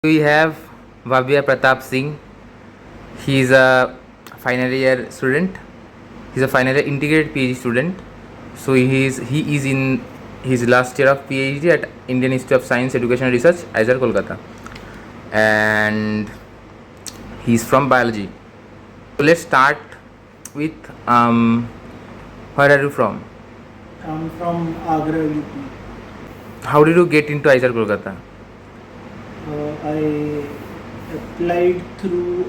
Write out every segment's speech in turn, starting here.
We have Bhavya Pratap Singh. He is a final year student. He's a final year integrated PhD student. So he is in his last year of PhD at Indian Institute of Science, Education and Research, IISER, Kolkata, and he's from biology. So let's start with where are you from? I'm from Agra, UP. How did you get into IISER, Kolkata? I applied through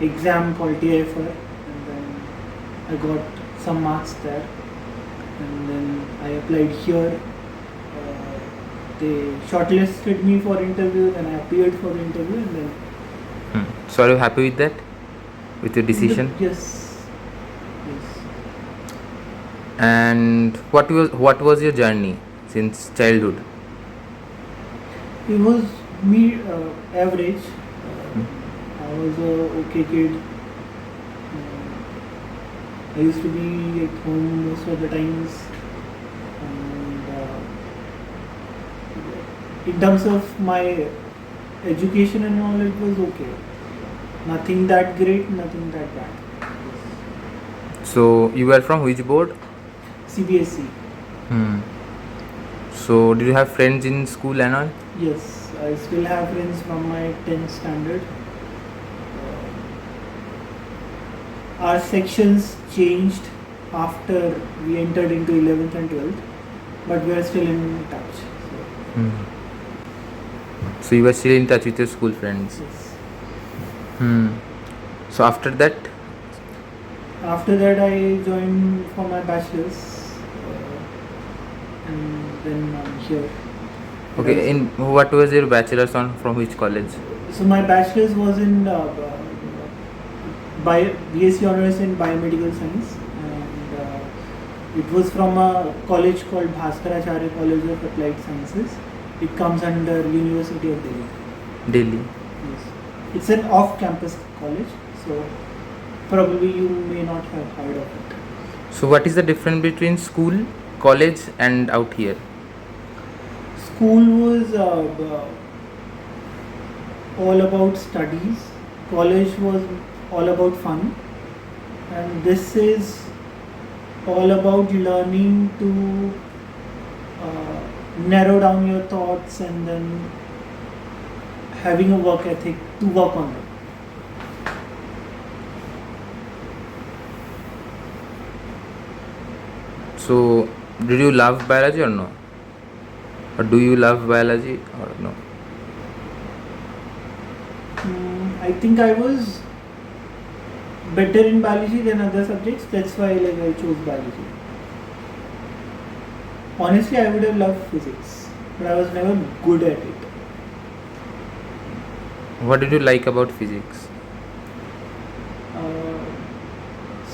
exam called TIFR, and then I got some marks there, and then I applied here. They shortlisted me for interview, and I appeared for the interview, and then So are you happy with that? With your decision? yes, yes. And what was your journey since childhood? It was me average. I was a okay kid. I used to be at home most of the times, and in terms of my education and all, it was okay. Nothing that great, nothing that bad. So you were from which board? CBSE. Hmm. So did you have friends in school and all? Yes, I still have friends from my 10th standard. Our sections changed after we entered into 11th and 12th, but we are still in touch. So you were still in touch with your school friends. Yes. So after that, After that, I joined for my bachelor's, and then I'm here. okay, in what was your bachelor's on from which college? So my bachelor's was in BSc honors in biomedical science, and it was from a college called Bhaskaracharya College of Applied Sciences. It comes under University of Delhi. Delhi. Yes. It's an off-campus college, so probably you may not have heard of it. So what is the difference between school, college, and out here? School was all about studies. College was all about fun, and this is all about learning to narrow down your thoughts and then having a work ethic to work on them. So did you love biology or no? Or do you love biology or no? I think I was better in biology than other subjects. That's why I chose biology. Honestly, I would have loved physics, but I was never good at it. What did you like about physics?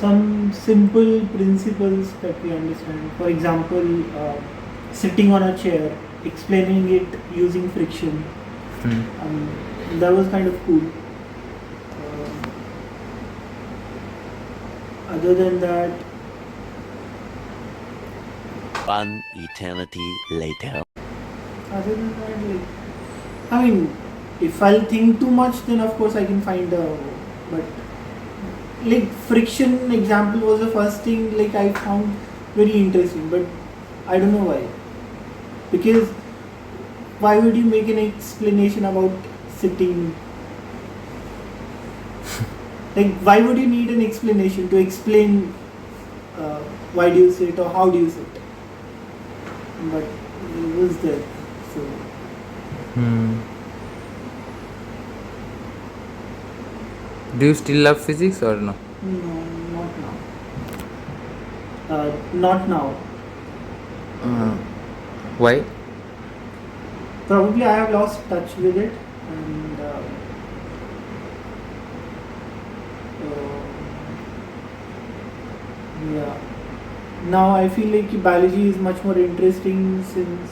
Some simple principles that we understand. For example, sitting on a chair, explaining it using friction. That was kind of cool. Other than that, One eternity later. I mean, if I'll think too much, then of course I can find a. But friction example was the first thing I found very interesting, but I don't know why. Because why would you make an explanation about sitting? Why would you need an explanation to explain why do you sit or how do you sit? But it was there. So. Do you still love physics or no? No, not now. Not now. Why? Probably I have lost touch with it, and yeah. Now I feel like biology is much more interesting since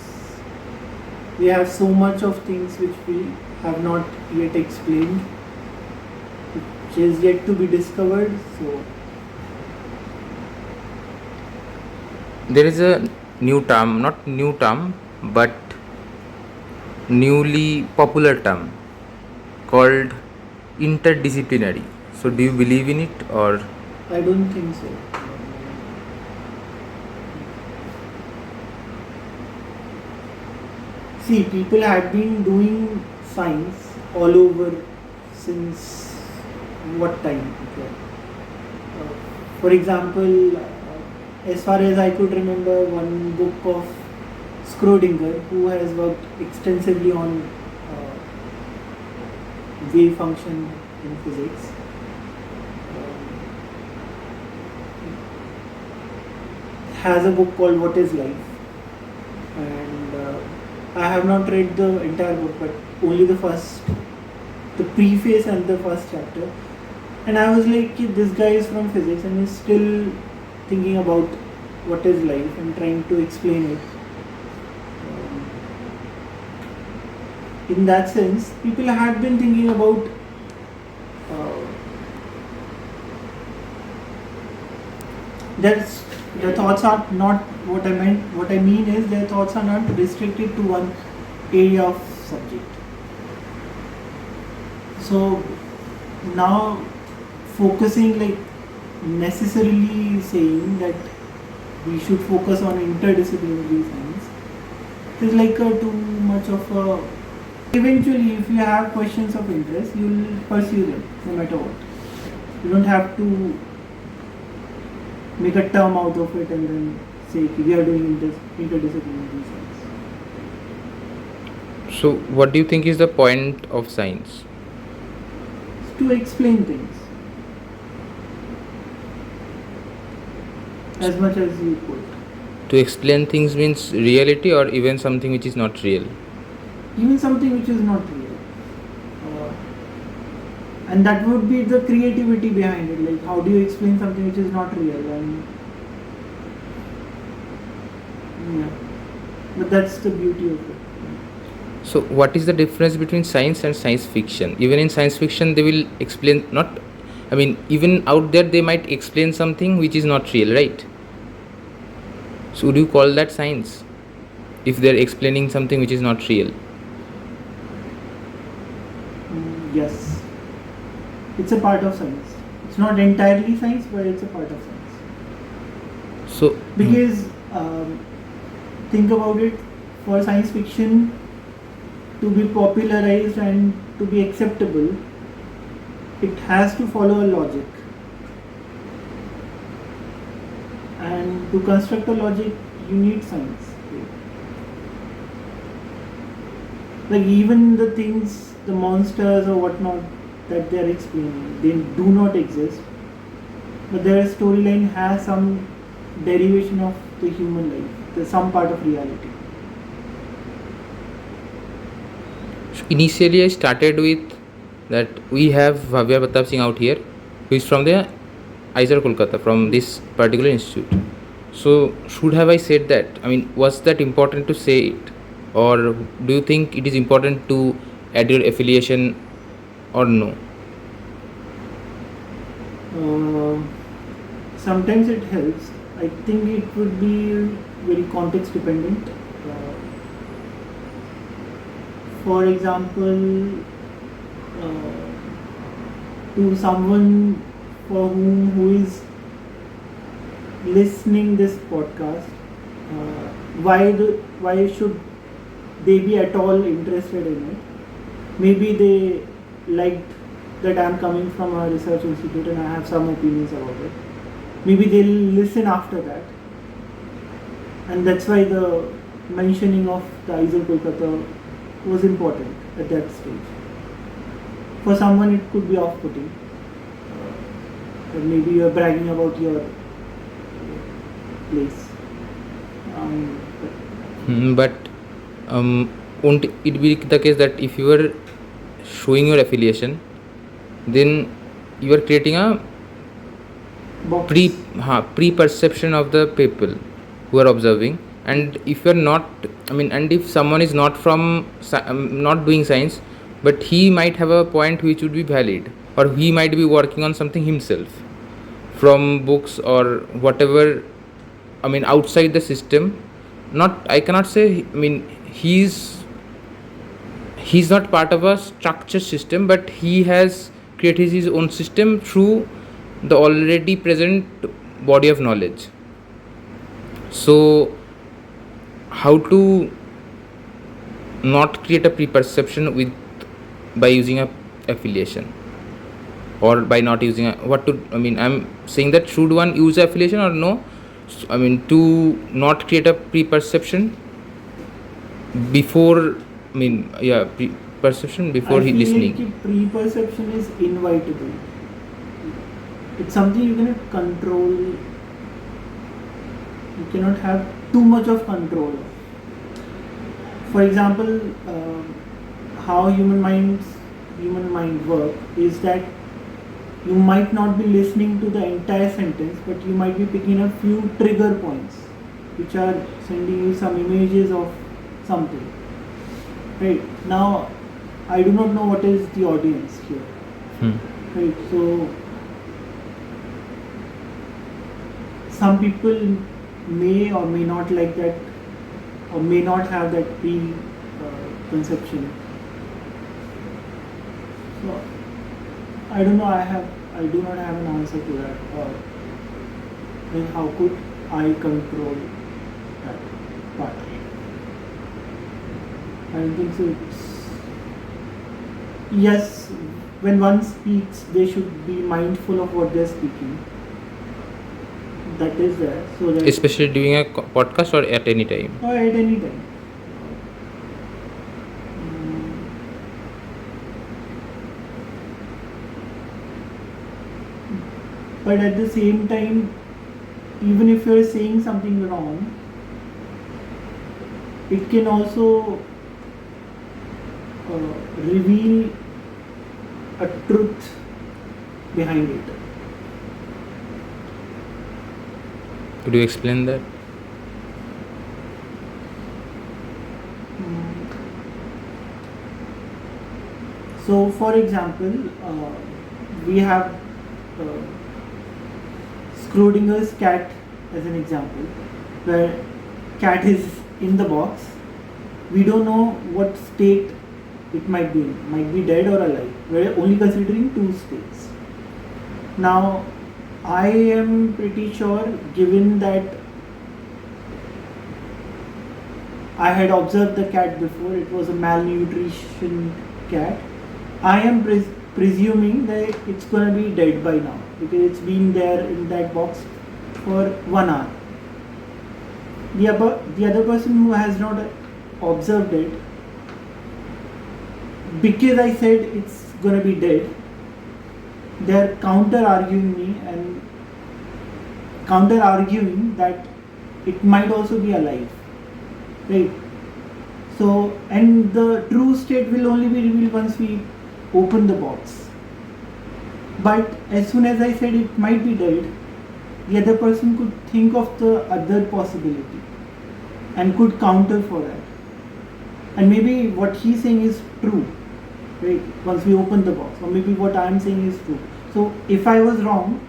we have so much of things which we have not yet explained, which is yet to be discovered. So There is a new term, not new term, but newly popular term called interdisciplinary. So, do you believe in it or? I don't think so. See, people had been doing science all over since what time? Okay. For example, as far as I could remember, one book of Schrödinger, who has worked extensively on wave function in physics. Has a book called What is Life, and I have not read the entire book, but only the preface and the first chapter, and I was like, this guy is from physics and is still thinking about what is life and trying to explain it. In that sense, people had been thinking about their thoughts are not what I meant. What I mean is their thoughts are not restricted to one area of subject. So now focusing, like necessarily saying that we should focus on interdisciplinary science is like a too much of a. Eventually, if you have questions of interest, you will pursue them no matter what. You don't have to make a term out of it and then say we are doing interdisciplinary science. So, what do you think is the point of science? It's to explain things as much as you could. To explain things means reality or even something which is not real. Even something which is not real. And that would be the creativity behind it. Like, how do you explain something which is not real? And yeah, but that's the beauty of it. So, what is the difference between science and science fiction? Even in science fiction, they will explain not. I mean, even out there, they might explain something which is not real, right? So, would you call that science if they're explaining something which is not real? Yes, it's a part of science. It's not entirely science, but it's a part of science. So, Because think about it, for science fiction to be popularized and to be acceptable, it has to follow a logic. And to construct a logic, you need science. Like even the things, the monsters or whatnot that they are explaining, they do not exist. But their storyline has some derivation of the human life, some part of reality. initially, I started with that we have Bhavya Pratap Singh out here, who is from the IISER Kolkata, from this particular institute. So, should have I said that? I mean, was that important to say it? Or do you think it is important to add your affiliation or no? Sometimes it helps. I think it would be very context dependent. For example, to someone for whom who is listening this podcast, why should they be at all interested in it? Maybe they liked that I'm coming from a research institute and I have some opinions about it. Maybe they'll listen after that, and that's why the mentioning of the IISER Kolkata was important at that stage. For someone it could be off-putting. Maybe you're bragging about your place. But won't it be the case that if you are showing your affiliation, then you are creating a box. pre-perception of the people who are observing, and if you are not, I mean, and if someone is not from not doing science, but he might have a point which would be valid, or he might be working on something himself from books or whatever, I mean, outside the system. Not, I cannot say, I mean, he's he's not part of a structured system, but he has created his own system through the already present body of knowledge. So how to not create a pre-perception with by using a affiliation, or by not using a, what to, I mean, I'm saying that should one use affiliation or no? I mean, to not create a pre-perception before, I mean, yeah, pre-perception before I he feel listening. like pre-perception is inevitable. It's something you cannot control. You cannot have too much of control. For example, how human mind work is that you might not be listening to the entire sentence, but you might be picking up few trigger points, which are sending you some images of something. Right now, I do not know what is the audience here. Right, so some people may or may not like that, or may not have that pre-conception. So I don't know. I do not have an answer to that. Or then how could I control that part? I don't think so. Yes, when one speaks, they should be mindful of what they're speaking. That is there, so that Especially doing a podcast or at any time. or at any time. But at the same time, even if you're saying something wrong, it can also reveal a truth behind it. Could you explain that? So, for example, we have Schrodinger's cat as an example, where cat is in the box. We don't know what state it might be in. Might be dead or alive. We're only considering two states. Now, I am pretty sure, given that I had observed the cat before, it was a malnutrition cat. I am presuming that it's gonna be dead by now because it's been there in that box for 1 hour. The other person who has not observed it, because I said it's gonna be dead, they're counter arguing that it might also be alive, right? So, and the true state will only be revealed once we open the box. But as soon as I said it might be dead, the other person could think of the other possibility and could counter for that. And maybe what he's saying is true, right? Once we open the box, or maybe what I'm saying is true. So if I was wrong,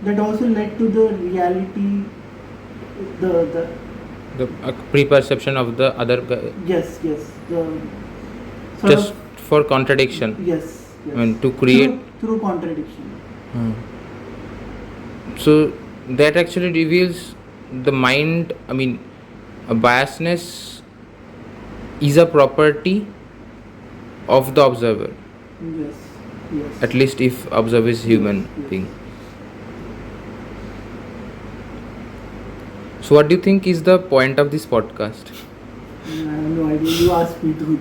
that also led to the reality, the pre-perception of the other guy, yes, the sort just of, for contradiction. yes. I mean, to create. Through contradiction. So that actually reveals the mind. I mean, a biasness is a property of the observer. Yes. At least if observer is human Yes. being. So what do you think is the point of this podcast? I have no idea. You asked me to.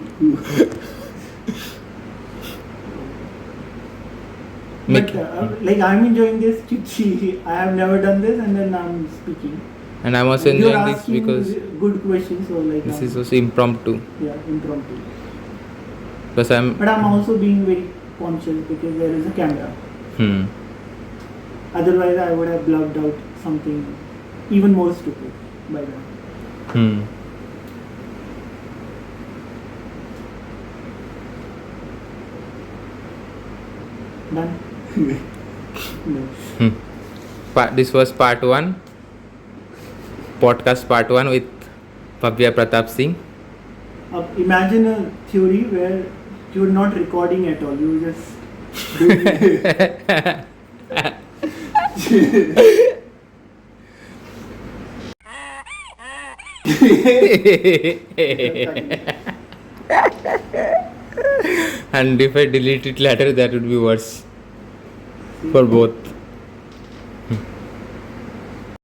But like I'm enjoying this. I have never done this, and then I'm speaking. And I'm also You're enjoying this asking because good questions. So like this is also impromptu. yeah, impromptu. Because But I'm also being very conscious because there is a camera. Otherwise, I would have blubbed out something even more stupid by now. Done? No. This was part 1. Podcast part 1 with Bhavya Pratap Singh. Imagine a theory where You were not recording at all. You were just doing it. And if I delete it later, that would be worse for both.